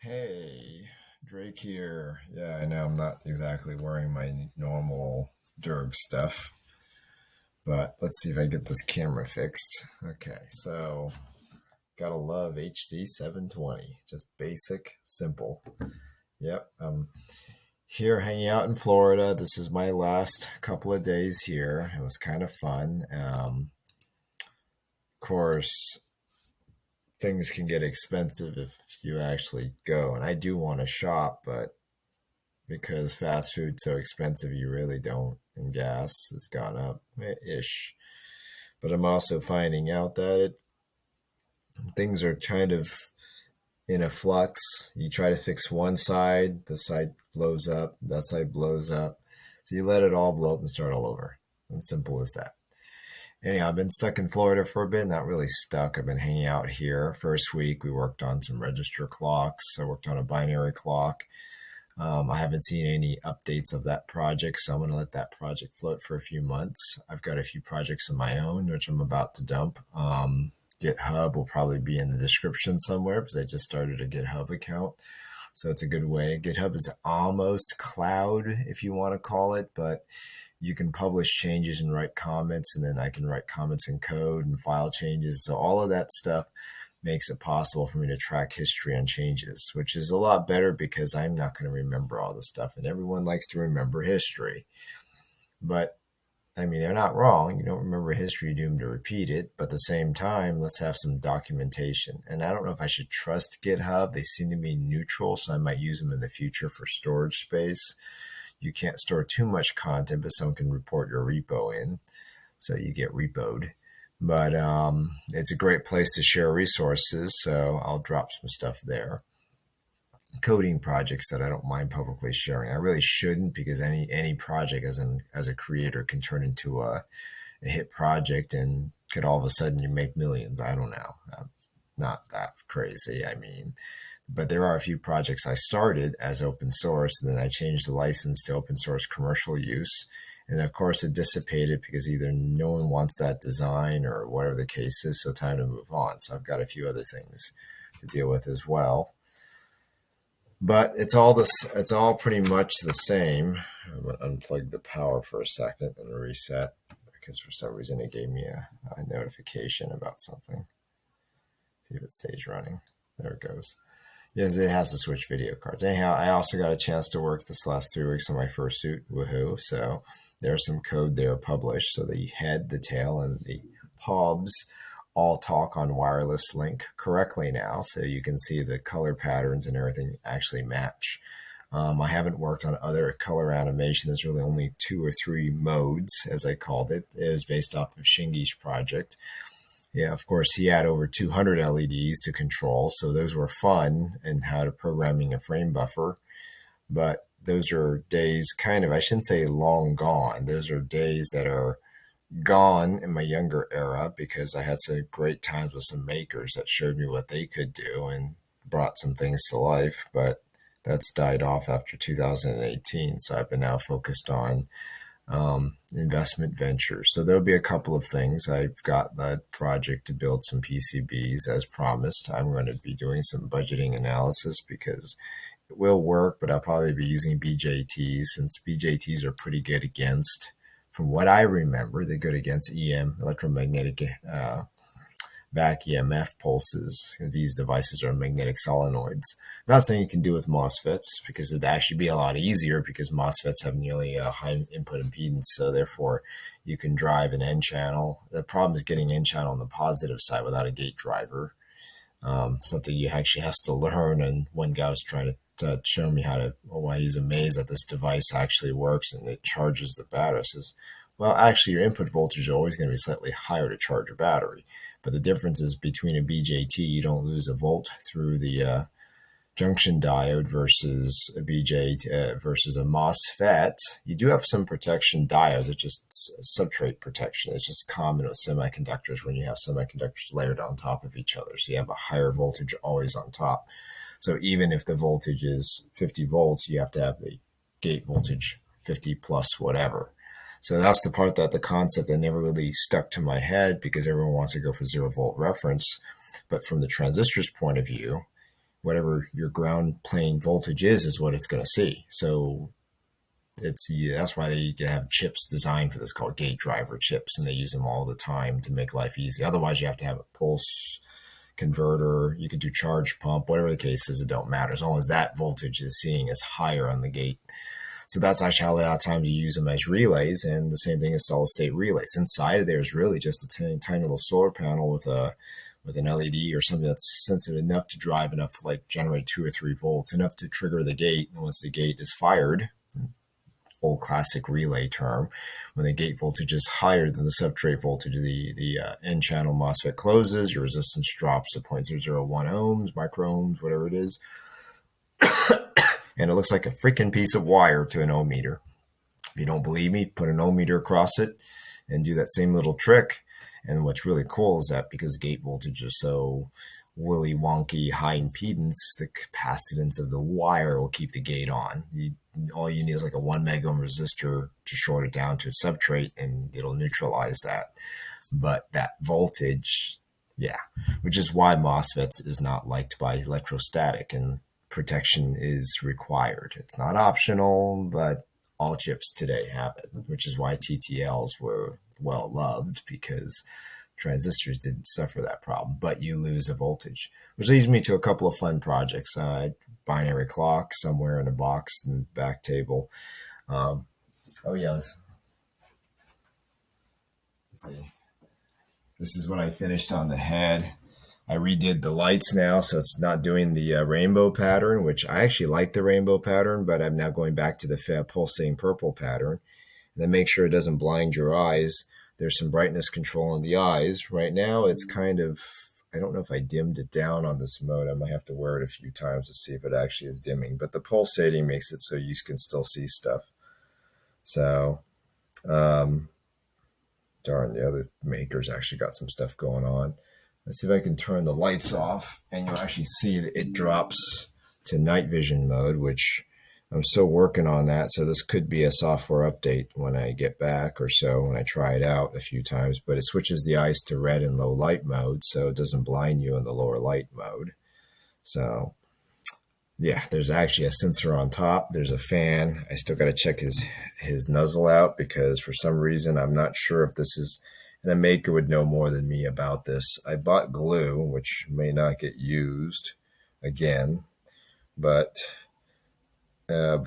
Hey, Drake here. Yeah, I know I'm not exactly wearing my normal Derg stuff, but let's see if I get this camera fixed. Okay, so gotta love HD 720. Just basic, simple. Yep, I'm here hanging out in Florida. This is my last couple of days here. It was kind of fun. Of course, things can get expensive if you actually go, and I do want to shop, but because fast food's so expensive, you really don't, and gas has gone up ish. But I'm also finding out that things are kind of in a flux. You try to fix one side, the side blows up, that side blows up. So you let it all blow up and start all over. And simple as that. Anyhow, I've been stuck in Florida for a bit, not really stuck. I've been hanging out here. First week, we worked on some register clocks. I worked on a binary clock. I haven't seen any updates of that project, so I'm going to let that project float for a few months. I've got a few projects of my own, which I'm about to dump. GitHub will probably be in the description somewhere because I just started a GitHub account. So it's a good way. GitHub is almost cloud, if you want to call it, but you can publish changes and write comments, and then I can write comments in code and file changes. So all of that stuff makes it possible for me to track history on changes, which is a lot better because I'm not going to remember all this stuff. And everyone likes to remember history. But I mean, they're not wrong. You don't remember history, you're doomed to repeat it. But at the same time, let's have some documentation. And I don't know if I should trust GitHub. They seem to be neutral, so I might use them in the future for storage space. You can't store too much content, but someone can report your repo in. So you get repoed. But it's a great place to share resources, so I'll drop some stuff there. Coding projects that I don't mind publicly sharing. I really shouldn't because any project as a creator can turn into a hit project and could all of a sudden you make millions. I don't know. Not that crazy. I mean, but there are a few projects I started as open source, and then I changed the license to open source commercial use. And of course, it dissipated because either no one wants that design or whatever the case is, so time to move on. So I've got a few other things to deal with as well. But it's all pretty much the same. I'm going to unplug the power for a second and reset because for some reason it gave me a notification about something. See if it stays running. There it goes. Yes, it has to switch video cards. Anyhow, I also got a chance to work this last 3 weeks on my fursuit. Woohoo. So there's some code there published. So the head, the tail, and the pubs all talk on wireless link correctly now. So you can see the color patterns and everything actually match. I haven't worked on other color animation. There's really only 2 or 3 modes, as I called it. It was based off of Shingi's project. Yeah, of course, he had over 200 LEDs to control, so those were fun and how to programming a frame buffer. But those are days kind of, I shouldn't say long gone. Those are days that are gone in my younger era because I had some great times with some makers that showed me what they could do and brought some things to life. But that's died off after 2018. So I've been now focused on investment ventures. So there'll be a couple of things. I've got that project to build some PCBs as promised. I'm going to be doing some budgeting analysis because it will work, but I'll probably be using BJTs since BJTs are pretty good against, from what I remember, they're good against electromagnetic back EMF pulses. These devices are magnetic solenoids. Not saying you can do with MOSFETs because it'd actually be a lot easier because MOSFETs have nearly a high input impedance, so therefore you can drive an N channel. The problem is getting N channel on the positive side without a gate driver. Something you actually has to learn. And one guy was trying to show me how to. Well, he's amazed that this device actually works and it charges the battery. I says, well, actually, your input voltage is always going to be slightly higher to charge a battery. But the difference is between a BJT, you don't lose a volt through the junction diode versus a versus a MOSFET. You do have some protection diodes. It's just substrate protection. It's just common with semiconductors when you have semiconductors layered on top of each other. So you have a higher voltage always on top. So even if the voltage is 50 volts, you have to have the gate voltage 50 plus whatever. So that's the part that the concept that never really stuck to my head because everyone wants to go for 0 volt reference. But from the transistor's point of view, whatever your ground plane voltage is what it's going to see. So that's why they have chips designed for this called gate driver chips, and they use them all the time to make life easy. Otherwise, you have to have a pulse converter. You could do charge pump, whatever the case is. It don't matter as long as that voltage is seeing is higher on the gate. So that's actually how a lot of times you use them as relays, and the same thing as solid state relays. Inside of there is really just a tiny little solar panel with an LED or something that's sensitive enough to drive enough, like generate 2 or 3 volts, enough to trigger the gate. And once the gate is fired, old classic relay term, when the gate voltage is higher than the substrate voltage, the N-channel MOSFET closes, your resistance drops to 0.001 ohms, micro ohms, whatever it is. And it looks like a freaking piece of wire to an ohm meter. If you don't believe me, put an ohm meter across it and do that same little trick. And what's really cool is that because gate voltage is so willy wonky high impedance, the capacitance of the wire will keep the gate on. All you need is like a 1 mega ohm resistor to short it down to a substrate, and it'll neutralize that. But that voltage, yeah, which is why MOSFETs is not liked by electrostatic, and protection is required. It's not optional, but all chips today have it, which is why TTLs were well loved, because transistors didn't suffer that problem, but you lose a voltage, which leads me to a couple of fun projects. Binary clock somewhere in a box in the back table. Oh yeah, let's see. This is what I finished on the head. I redid the lights now, so it's not doing the rainbow pattern, which I actually like the rainbow pattern, but I'm now going back to the pulsating purple pattern. And then make sure it doesn't blind your eyes. There's some brightness control in the eyes. Right now, it's kind of, I don't know if I dimmed it down on this mode. I might have to wear it a few times to see if it actually is dimming. But the pulsating makes it so you can still see stuff. So, darn, the other makers actually got some stuff going on. Let's see if I can turn the lights off, and you'll actually see that it drops to night vision mode, which I'm still working on that. So this could be a software update when I get back or so, when I try it out a few times. But it switches the eyes to red and low light mode, so it doesn't blind you in the lower light mode. So yeah, there's actually a sensor on top. There's a fan. I still got to check his nozzle out, because for some reason I'm not sure if this is, and a maker would know more than me about this. I bought glue, which may not get used again, but I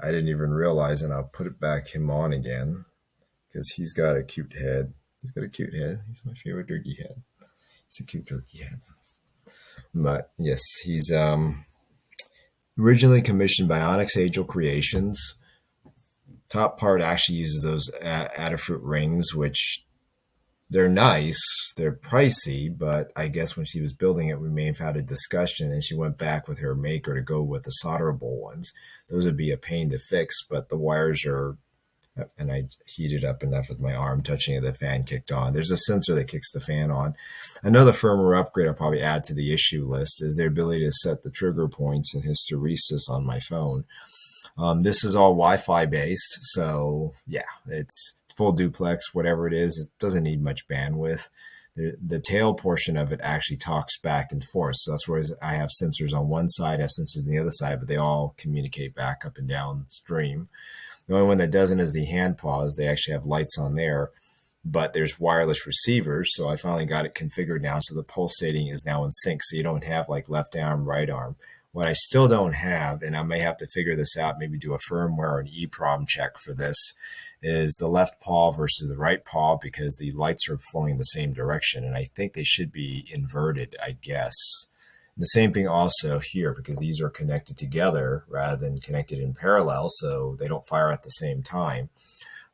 didn't even realize, and I'll put it back him on again, because he's got a cute head. He's got a cute head. He's my favorite turkey head. It's a cute turkey head. But yes, he's originally commissioned by Onyx Angel Creations. Top part actually uses those Adafruit rings, which they're nice, they're pricey, but I guess when she was building it, we may have had a discussion, and she went back with her maker to go with the solderable ones. Those would be a pain to fix, but the wires are, and I heated up enough with my arm touching it, the fan kicked on. There's a sensor that kicks the fan on. Another firmware upgrade I'll probably add to the issue list is their ability to set the trigger points and hysteresis on my phone. This is all Wi-Fi based, so yeah, it's full duplex, whatever it is. It doesn't need much bandwidth. The tail portion of it actually talks back and forth. So that's where I have sensors on one side, I have sensors on the other side, but they all communicate back up and down stream. The only one that doesn't is the hand pause. They actually have lights on there, but there's wireless receivers. So I finally got it configured now, so the pulsating is now in sync. So you don't have like left arm, right arm. What I still don't have, and I may have to figure this out, maybe do a firmware or an EEPROM check for this, is the left paw versus the right paw, because the lights are flowing in the same direction, and I think they should be inverted, I guess. And the same thing also here, because these are connected together rather than connected in parallel, so they don't fire at the same time.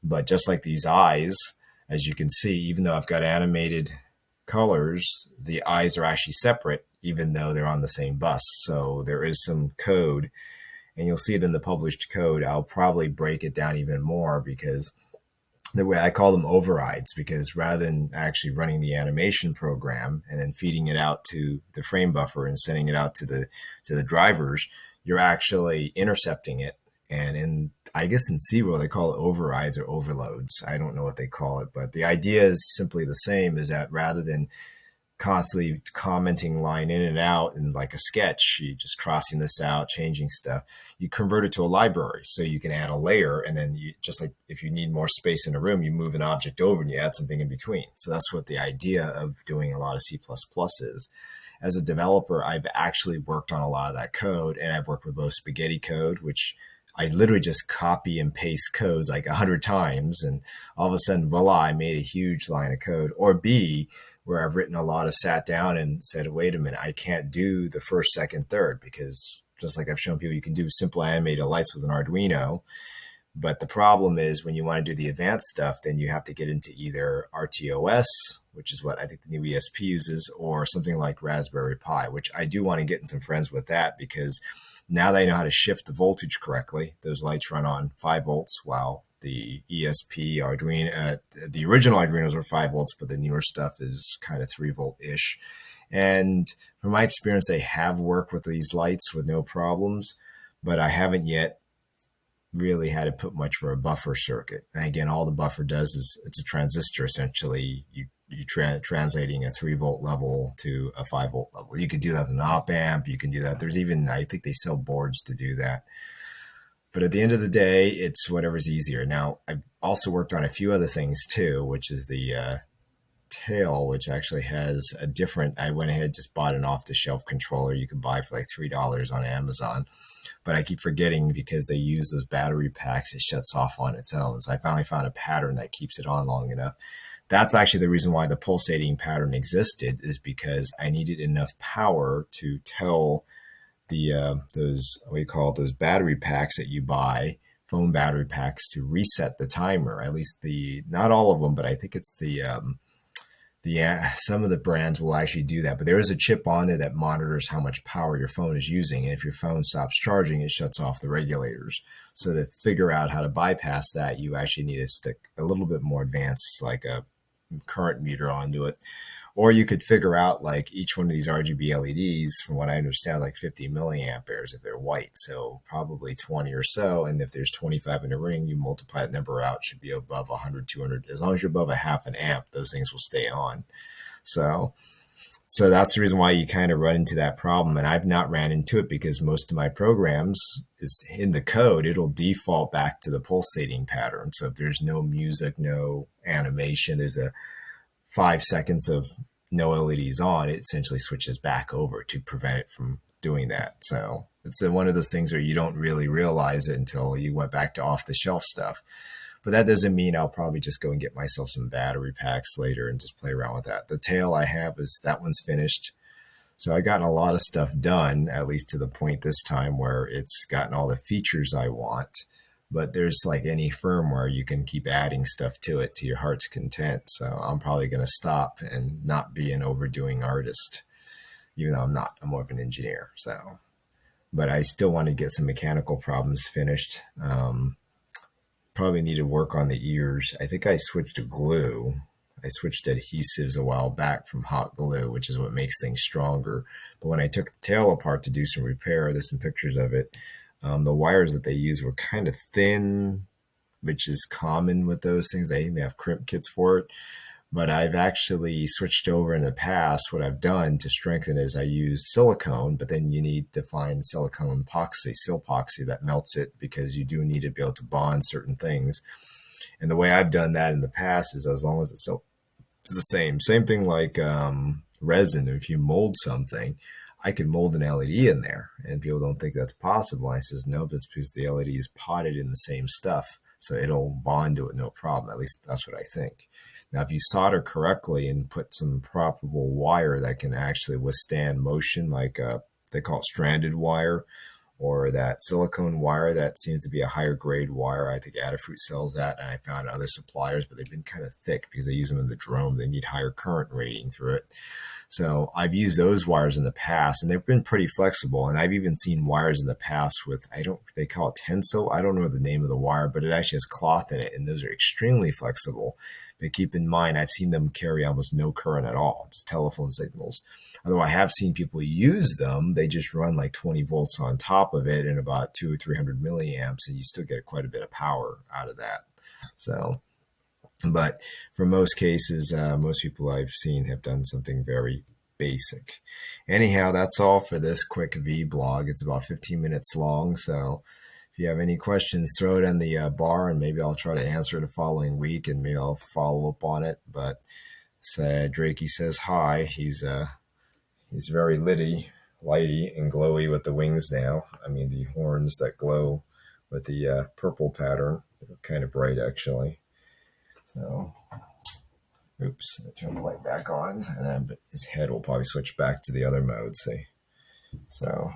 But just like these eyes, as you can see, even though I've got animated colors, the eyes are actually separate, even though they're on the same bus. So there is some code, and you'll see it in the published code. I'll probably break it down even more, because the way I call them overrides, because rather than actually running the animation program and then feeding it out to the frame buffer and sending it out to the drivers, you're actually intercepting it. And I guess in C-World, they call it overrides or overloads. I don't know what they call it, but the idea is simply the same, is that rather than constantly commenting line in and out and like a sketch, you just crossing this out, changing stuff. You convert it to a library so you can add a layer, and then you just like if you need more space in a room, you move an object over and you add something in between. So that's what the idea of doing a lot of C++ is. As a developer, I've actually worked on a lot of that code, and I've worked with both spaghetti code, which I literally just copy and paste codes like 100 times, and all of a sudden, voila, I made a huge line of code. Or B, where I've written a lot of sat down and said, wait a minute, I can't do the first, second, third, because just like I've shown people, you can do simple animated lights with an Arduino. But the problem is when you want to do the advanced stuff, then you have to get into either RTOS, which is what I think the new ESP uses, or something like Raspberry Pi, which I do want to get in some friends with that, because now that I know how to shift the voltage correctly, those lights run on 5 volts, while the ESP Arduino, the original Arduinos were 5 volts, but the newer stuff is kind of 3-volt-ish. And from my experience, they have worked with these lights with no problems, but I haven't yet really had to put much for a buffer circuit. And again, all the buffer does is it's a transistor essentially. Translating a 3-volt level to a 5-volt level. You could do that with an op amp. You can do that. There's even, I think they sell boards to do that. But at the end of the day, it's whatever's easier. Now, I've also worked on a few other things too, which is the tail, which actually has a different, I went ahead, just bought an off-the-shelf controller you could buy for like $3 on Amazon. But I keep forgetting because they use those battery packs, it shuts off on its own. So I finally found a pattern that keeps it on long enough. That's actually the reason why the pulsating pattern existed, is because I needed enough power to tell the those, what you call those battery packs that you buy, phone battery packs, to reset the timer. At least not all of them, but I think it's some of the brands will actually do that. But there is a chip on it that monitors how much power your phone is using. And if your phone stops charging, it shuts off the regulators. So to figure out how to bypass that, you actually need to stick a little bit more advanced, like a current meter onto it. Or you could figure out like each one of these RGB LEDs, from what I understand, like 50 milliamperes if they're white. So probably 20 or so. And if there's 25 in a ring, you multiply the number out, should be above 100, 200. As long as you're above a half an amp, those things will stay on. So that's the reason why you kind of run into that problem. And I've not ran into it because most of my programs is in the code, it'll default back to the pulsating pattern. So if there's no music, no animation, there's a 5 seconds of no LEDs on, it essentially switches back over to prevent it from doing that. So it's one of those things where you don't really realize it until you went back to off the shelf stuff. But that doesn't mean I'll probably just go and get myself some battery packs later and just play around with that. The tail I have is, that one's finished. So I gotten a lot of stuff done, at least to the point this time where it's gotten all the features I want. But there's like any firmware, you can keep adding stuff to it to your heart's content. So I'm probably going to stop and not be an overdoing artist, even though I'm not. I'm more of an engineer. So, but I still want to get some mechanical problems finished. Probably need to work on the ears. I think I switched to glue. I switched adhesives a while back from hot glue, which is what makes things stronger. But when I took the tail apart to do some repair, there's some pictures of it. The wires that they use were kind of thin, which is common with those things. They have crimp kits for it. But I've actually switched over in the past. What I've done to strengthen is I used silicone, but then you need to find silicone epoxy, silpoxy, that melts it, because you do need to be able to bond certain things. And the way I've done that in the past is, as long as it's the same thing like resin. If you mold something, I could mold an LED in there, and people don't think that's possible. I says, no, that's because the LED is potted in the same stuff, so it'll bond to it no problem. At least that's what I think. Now, if you solder correctly and put some proper wire that can actually withstand motion, like they call it stranded wire, or that silicone wire that seems to be a higher grade wire. I think Adafruit sells that, and I found other suppliers, but they've been kind of thick because they use them in the drone. They need higher current rating through it. So I've used those wires in the past, and they've been pretty flexible. And I've even seen wires in the past with, they call it Tenso. I don't know the name of the wire, but it actually has cloth in it, and those are extremely flexible. But keep in mind, I've seen them carry almost no current at all, just telephone signals. Although I have seen people use them, they just run like 20 volts on top of it and about 200 or 300 milliamps, and you still get quite a bit of power out of that. So But for most cases, most people I've seen have done something very basic. Anyhow, that's all for this quick vlog. It's about 15 minutes long, so if you have any questions, throw it in the bar, and maybe I'll try to answer the following week, and maybe I'll follow up on it. But Drakey says hi. He's very lighty, and glowy with the wings now. I mean, the horns that glow with the purple pattern. They're kind of bright, actually. So, oops, I turn the light back on, and then his head will probably switch back to the other mode. See, so